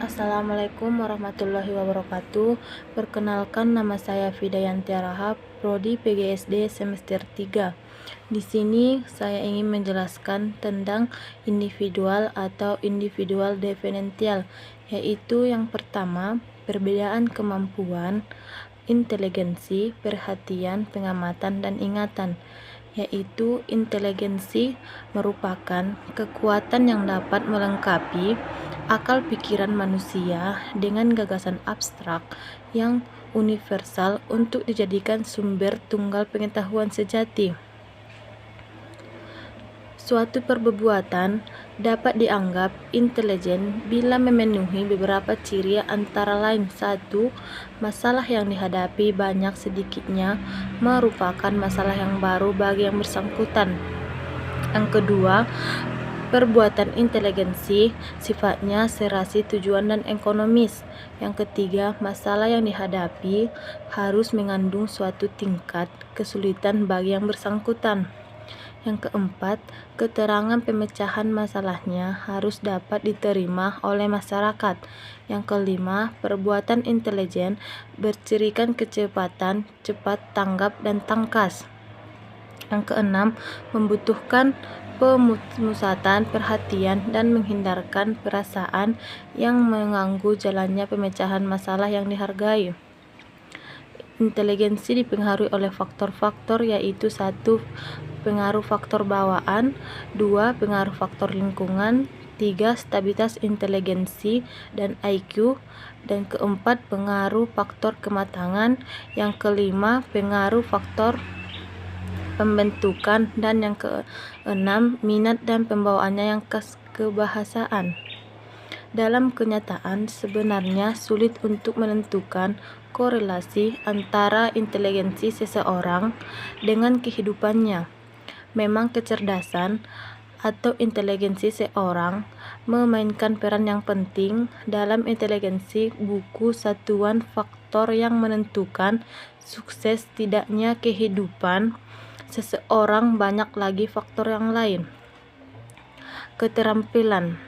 Assalamualaikum warahmatullahi wabarakatuh. Perkenalkan, nama saya Fidayanti Rahab, Prodi PGSD semester 3. Di sini saya ingin menjelaskan tentang individual atau individual differential, yaitu yang pertama, perbedaan kemampuan, inteligensi, perhatian, pengamatan, dan ingatan. Yaitu inteligensi merupakan kekuatan yang dapat melengkapi akal pikiran manusia dengan gagasan abstrak yang universal untuk dijadikan sumber tunggal pengetahuan sejati. Suatu perbuatan dapat dianggap intelijen bila memenuhi beberapa ciri, antara lain: 1. Masalah yang dihadapi banyak sedikitnya merupakan masalah yang baru bagi yang bersangkutan. Yang kedua, perbuatan inteligensi sifatnya serasi, tujuan, dan ekonomis. Yang ketiga, masalah yang dihadapi harus mengandung suatu tingkat kesulitan bagi yang bersangkutan. Yang keempat, keterangan pemecahan masalahnya harus dapat diterima oleh masyarakat. Yang kelima, perbuatan intelijen bercirikan kecepatan, cepat tanggap, dan tangkas. Yang keenam, membutuhkan pemusatan perhatian dan menghindarkan perasaan yang mengganggu jalannya pemecahan masalah yang dihargai. Inteligensi dipengaruhi oleh faktor-faktor, yaitu 1. Pengaruh faktor bawaan, 2. Pengaruh faktor lingkungan, 3. Stabilitas inteligensi dan IQ, dan keempat, pengaruh faktor kematangan, yang kelima, pengaruh faktor pembentukan, dan yang keenam, minat dan pembawaannya yang kebahasaan. Dalam kenyataan, sebenarnya sulit untuk menentukan korelasi antara inteligensi seseorang dengan kehidupannya. Memang kecerdasan atau inteligensi seorang memainkan peran yang penting dalam inteligensi. Buku Satuan Faktor yang Menentukan Sukses Tidaknya Kehidupan Seseorang. Banyak lagi faktor yang lain. Keterampilan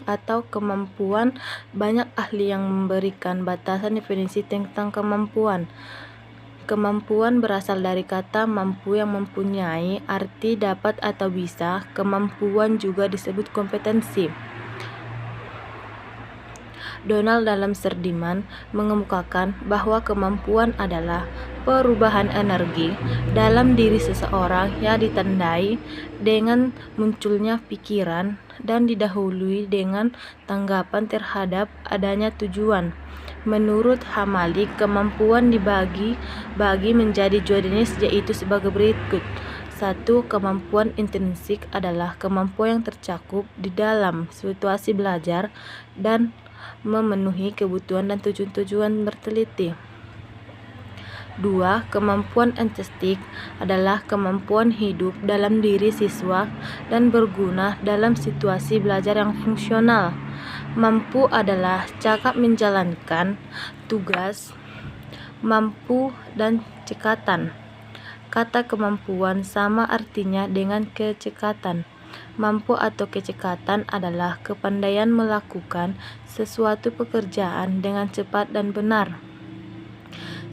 atau kemampuan. Banyak ahli yang memberikan batasan definisi tentang kemampuan. Kemampuan berasal dari kata mampu yang mempunyai arti dapat atau bisa. Kemampuan juga disebut kompetensi. Donald dalam Serdiman mengemukakan bahwa kemampuan adalah perubahan energi dalam diri seseorang yang ditandai dengan munculnya pikiran dan didahului dengan tanggapan terhadap adanya tujuan. Menurut Hamalik, kemampuan dibagi menjadi dua jenis, yaitu sebagai berikut. 1. Kemampuan intrinsik adalah kemampuan yang tercakup di dalam situasi belajar dan memenuhi kebutuhan dan tujuan berteliti. 2. Kemampuan intrinsik adalah kemampuan hidup dalam diri siswa dan berguna dalam situasi belajar yang fungsional. Mampu adalah cakap menjalankan tugas, mampu dan cekatan. Kata kemampuan sama artinya dengan kecekatan. Mampu atau kecekatan adalah kepandaian melakukan sesuatu pekerjaan dengan cepat dan benar.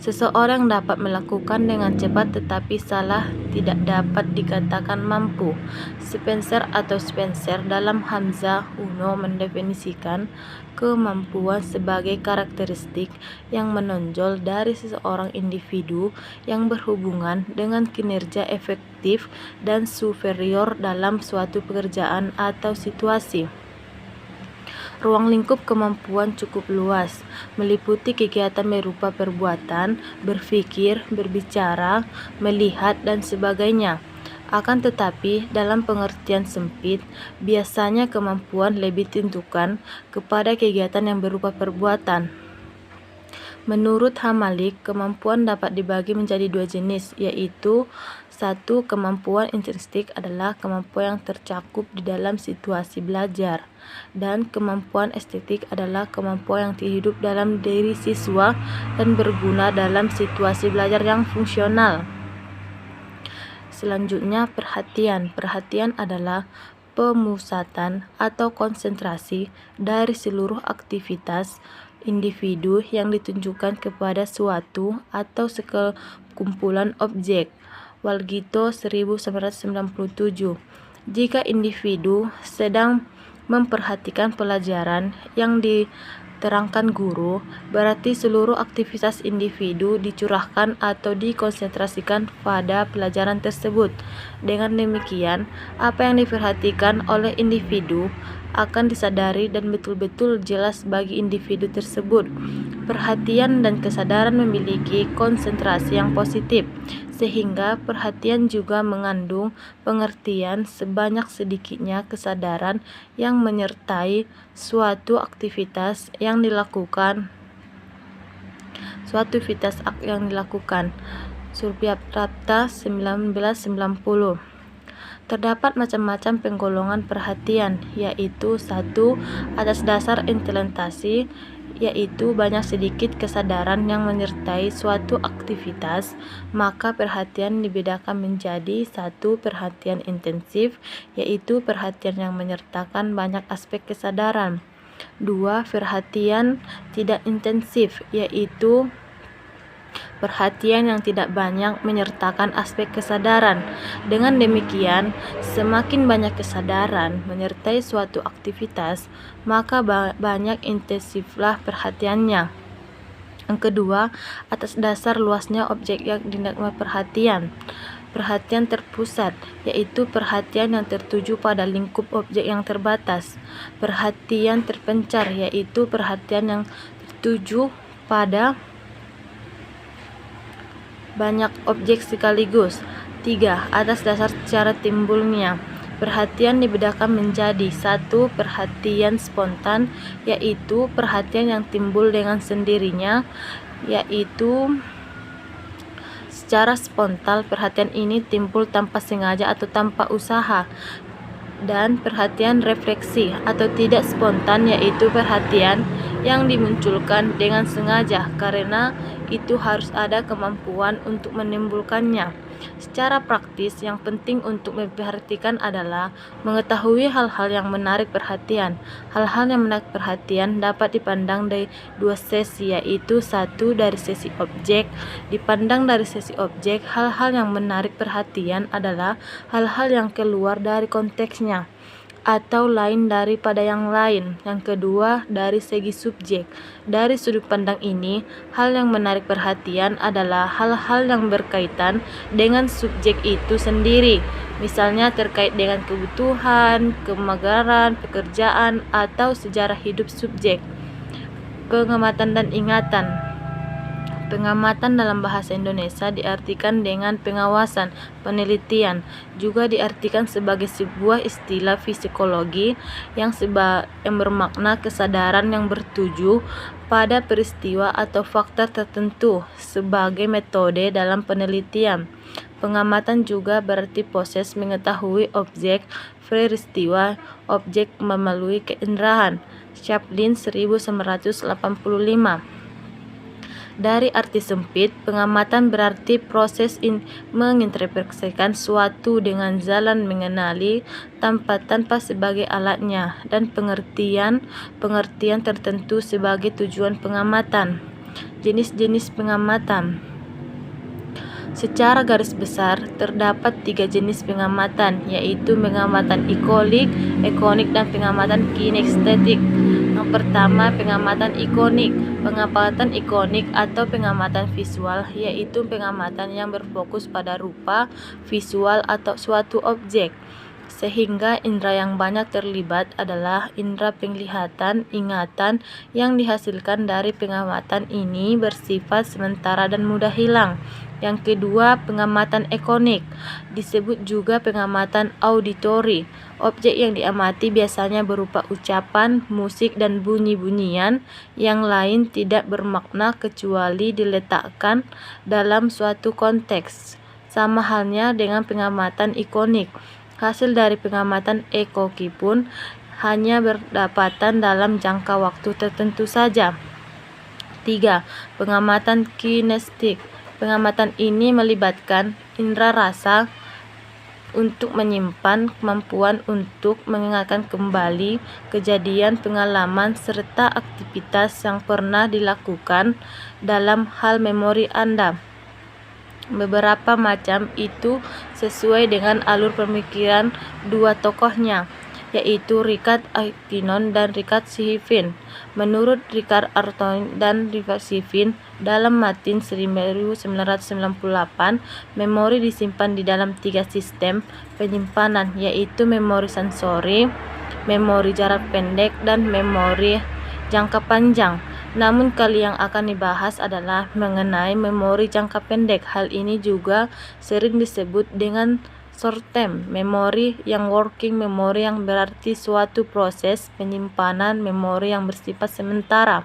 Seseorang dapat melakukan dengan cepat tetapi salah tidak dapat dikatakan mampu. Spencer dalam Hamzah Uno mendefinisikan kemampuan sebagai karakteristik yang menonjol dari seseorang individu yang berhubungan dengan kinerja efektif dan superior dalam suatu pekerjaan atau situasi. Ruang lingkup kemampuan cukup luas, meliputi kegiatan berupa perbuatan, berpikir, berbicara, melihat, dan sebagainya. Akan tetapi, dalam pengertian sempit, biasanya kemampuan lebih ditentukan kepada kegiatan yang berupa perbuatan. Menurut Hamalik, kemampuan dapat dibagi menjadi dua jenis, yaitu 1. Kemampuan intrinsik adalah kemampuan yang tercakup di dalam situasi belajar, dan kemampuan estetik adalah kemampuan yang hidup dalam diri siswa dan berguna dalam situasi belajar yang fungsional. Selanjutnya, perhatian. Perhatian adalah pemusatan atau konsentrasi dari seluruh aktivitas individu yang ditunjukkan kepada suatu atau sekumpulan objek. Walgito 1997. Jika individu sedang memperhatikan pelajaran yang diterangkan guru, berarti seluruh aktivitas individu dicurahkan atau dikonsentrasikan pada pelajaran tersebut. Dengan demikian, apa yang diperhatikan oleh individu akan disadari dan betul-betul jelas bagi individu tersebut. Perhatian dan kesadaran memiliki konsentrasi yang positif, sehingga perhatian juga mengandung pengertian sebanyak sedikitnya kesadaran yang menyertai suatu aktivitas yang dilakukan. Suryaprata 1990. Terdapat macam-macam penggolongan perhatian, yaitu 1. Atas dasar intelentasi, yaitu banyak sedikit kesadaran yang menyertai suatu aktivitas, maka perhatian dibedakan menjadi 1. Perhatian intensif, yaitu perhatian yang menyertakan banyak aspek kesadaran. 2. Perhatian tidak intensif, yaitu perhatian yang tidak banyak menyertakan aspek kesadaran. Dengan demikian, semakin banyak kesadaran menyertai suatu aktivitas, maka banyak intensiflah perhatiannya. Yang kedua, atas dasar luasnya objek yang dinerima perhatian. Perhatian terpusat, yaitu perhatian yang tertuju pada lingkup objek yang terbatas. Perhatian terpencar, yaitu perhatian yang tertuju pada banyak objek sekaligus. 3. Atas dasar cara timbulnya. Perhatian dibedakan menjadi 1. Perhatian spontan, yaitu perhatian yang timbul dengan sendirinya, yaitu secara spontan perhatian ini timbul tanpa sengaja atau tanpa usaha. Dan perhatian refleksi atau tidak spontan, yaitu perhatian yang dimunculkan dengan sengaja karena itu harus ada kemampuan untuk menimbulkannya. Secara praktis, yang penting untuk memperhatikan adalah mengetahui hal-hal yang menarik perhatian. Hal-hal yang menarik perhatian dapat dipandang dari 2 sisi, yaitu 1. Dari sisi objek. Dipandang dari sisi objek, hal-hal yang menarik perhatian adalah hal-hal yang keluar dari konteksnya atau lain daripada yang lain. Yang kedua, dari segi subjek. Dari sudut pandang ini, hal yang menarik perhatian adalah hal-hal yang berkaitan dengan subjek itu sendiri. Misalnya terkait dengan kebutuhan, kemagaran, pekerjaan, atau sejarah hidup subjek. Pengamatan dan ingatan. Pengamatan dalam bahasa Indonesia diartikan dengan pengawasan, penelitian, juga diartikan sebagai sebuah istilah psikologi yang bermakna kesadaran yang bertuju pada peristiwa atau fakta tertentu sebagai metode dalam penelitian. Pengamatan juga berarti proses mengetahui objek peristiwa objek melalui keinderahan. Chaplin 1985. Dari arti sempit, pengamatan berarti proses menginterpretasikan suatu dengan jalan mengenali tanpa sebagai alatnya, dan pengertian tertentu sebagai tujuan pengamatan. Jenis-jenis pengamatan. Secara garis besar, terdapat 3 jenis pengamatan, yaitu pengamatan ikonik, dan pengamatan kinestetik. Yang pertama, pengamatan ikonik. Pengamatan ikonik atau pengamatan visual, yaitu pengamatan yang berfokus pada rupa, visual, atau suatu objek. Sehingga indera yang banyak terlibat adalah indera penglihatan, ingatan yang dihasilkan dari pengamatan ini bersifat sementara dan mudah hilang. Yang kedua, pengamatan ikonik, disebut juga pengamatan auditori. Objek yang diamati biasanya berupa ucapan, musik, dan bunyi-bunyian yang lain tidak bermakna kecuali diletakkan dalam suatu konteks. Sama halnya dengan pengamatan ikonik. Hasil dari pengamatan ekoki pun hanya berdapatan dalam jangka waktu tertentu saja. 3. Pengamatan kinestik. Pengamatan ini melibatkan indera rasa, untuk menyimpan kemampuan untuk mengingatkan kembali kejadian, pengalaman, serta aktivitas yang pernah dilakukan dalam hal memori Anda. Beberapa macam itu sesuai dengan alur pemikiran dua tokohnya, yaitu Richard Artnon dan Richard Schiffin. Menurut Richard Artnon dan Richard Schiffin, dalam Martin 1998, memori disimpan di dalam 3 sistem penyimpanan, yaitu memori sensori, memori jarak pendek, dan memori jangka panjang. Namun kali yang akan dibahas adalah mengenai memori jangka pendek. Hal ini juga sering disebut dengan short term memory, yang working memory yang berarti suatu proses penyimpanan memori yang bersifat sementara.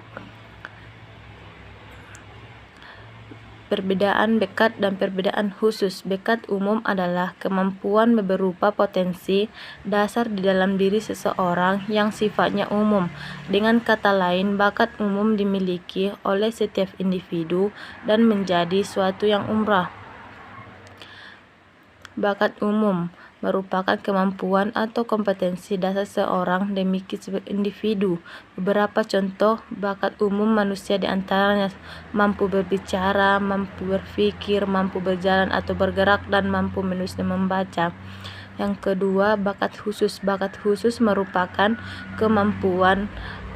Perbedaan bekat dan perbedaan khusus. Bekat umum adalah kemampuan berupa potensi dasar di dalam diri seseorang yang sifatnya umum. Dengan kata lain, bakat umum dimiliki oleh setiap individu dan menjadi suatu yang umrah. Bakat umum merupakan kemampuan atau kompetensi dasar seorang dimiliki sebagai individu. Beberapa contoh bakat umum manusia diantaranya mampu berbicara, mampu berpikir, mampu berjalan atau bergerak, dan mampu menulis dan membaca. Yang kedua, bakat khusus. Bakat khusus merupakan kemampuan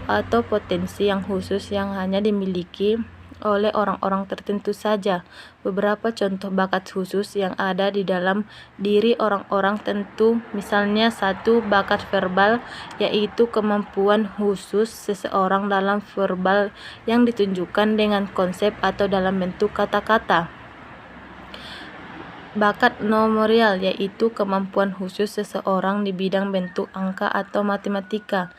atau potensi yang khusus yang hanya dimiliki oleh orang-orang tertentu saja. Beberapa contoh bakat khusus yang ada di dalam diri orang-orang tentu, misalnya 1. Bakat verbal, yaitu kemampuan khusus seseorang dalam verbal yang ditunjukkan dengan konsep atau dalam bentuk kata-kata. Bakat nomorial, yaitu kemampuan khusus seseorang di bidang bentuk angka atau matematika.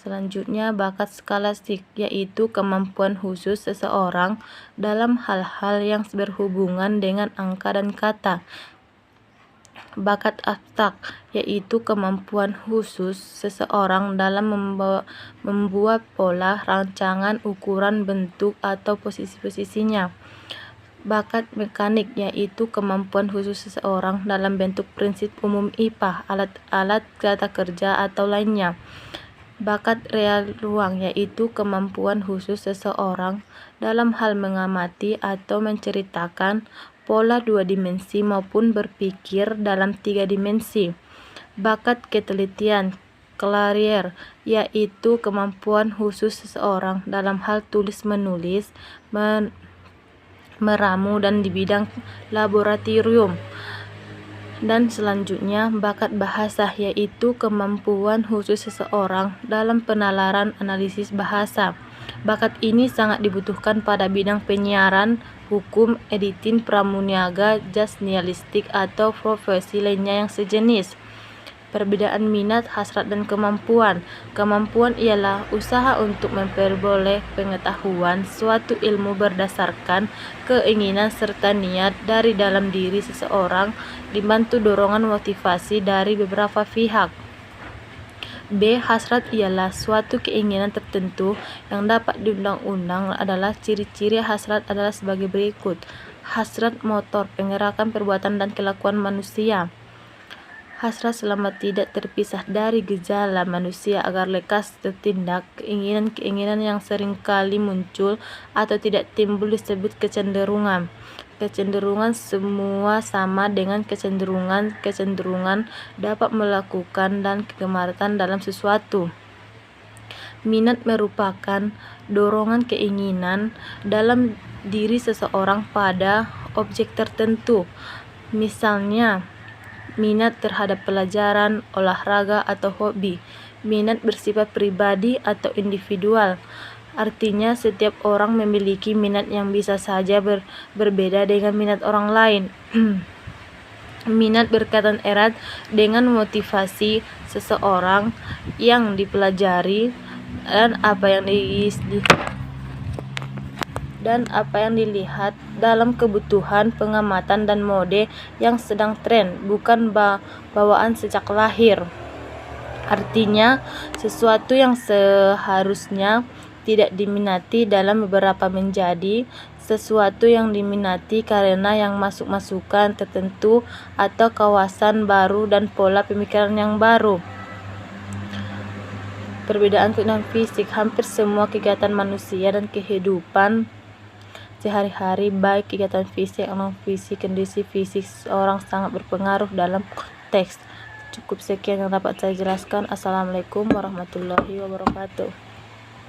Selanjutnya, bakat skolastik, yaitu kemampuan khusus seseorang dalam hal-hal yang berhubungan dengan angka dan kata. Bakat abstrak, yaitu kemampuan khusus seseorang dalam membuat pola, rancangan, ukuran, bentuk, atau posisi-posisinya. Bakat mekanik, yaitu kemampuan khusus seseorang dalam bentuk prinsip umum IPA, alat-alat tata kerja, atau lainnya. Bakat real ruang, yaitu kemampuan khusus seseorang dalam hal mengamati atau menceritakan pola 2 dimensi maupun berpikir dalam 3 dimensi. Bakat ketelitian, clarier, yaitu kemampuan khusus seseorang dalam hal tulis-menulis, meramu, dan di bidang laboratorium. Dan selanjutnya, bakat bahasa, yaitu kemampuan khusus seseorang dalam penalaran analisis bahasa. Bakat ini sangat dibutuhkan pada bidang penyiaran, hukum, editing, pramuniaga, jurnalistik, atau profesi lainnya yang sejenis. Perbedaan minat, hasrat, dan kemampuan. Kemampuan ialah usaha untuk memperoleh pengetahuan suatu ilmu berdasarkan keinginan serta niat dari dalam diri seseorang, dibantu dorongan motivasi dari beberapa pihak. B. Hasrat ialah suatu keinginan tertentu yang dapat diundang-undang. Adalah ciri-ciri hasrat adalah sebagai berikut. Hasrat motor, penggerakan perbuatan dan kelakuan manusia. Hasrat selama tidak terpisah dari gejala manusia agar lekas tertindak. Keinginan-keinginan yang seringkali muncul atau tidak timbul disebut kecenderungan. Kecenderungan semua sama dengan kecenderungan dapat melakukan dan kegemaran dalam sesuatu. Minat merupakan dorongan keinginan dalam diri seseorang pada objek tertentu. Misalnya, minat terhadap pelajaran, olahraga, atau hobi. Minat bersifat pribadi atau individual. Artinya setiap orang memiliki minat yang bisa saja berbeda dengan minat orang lain. Minat berkaitan erat dengan motivasi seseorang yang dipelajari dan apa yang dilihat dalam kebutuhan pengamatan dan mode yang sedang tren, bukan bawaan sejak lahir. Artinya, sesuatu yang seharusnya tidak diminati dalam beberapa menjadi sesuatu yang diminati karena yang masukan tertentu atau kawasan baru dan pola pemikiran yang baru. Perbedaan untuk fisik, hampir semua kegiatan manusia dan kehidupan sehari-hari, baik kegiatan fisik atau non-fisik, kondisi fisik seseorang sangat berpengaruh dalam konteks. Cukup sekian yang dapat saya jelaskan. Assalamualaikum warahmatullahi wabarakatuh.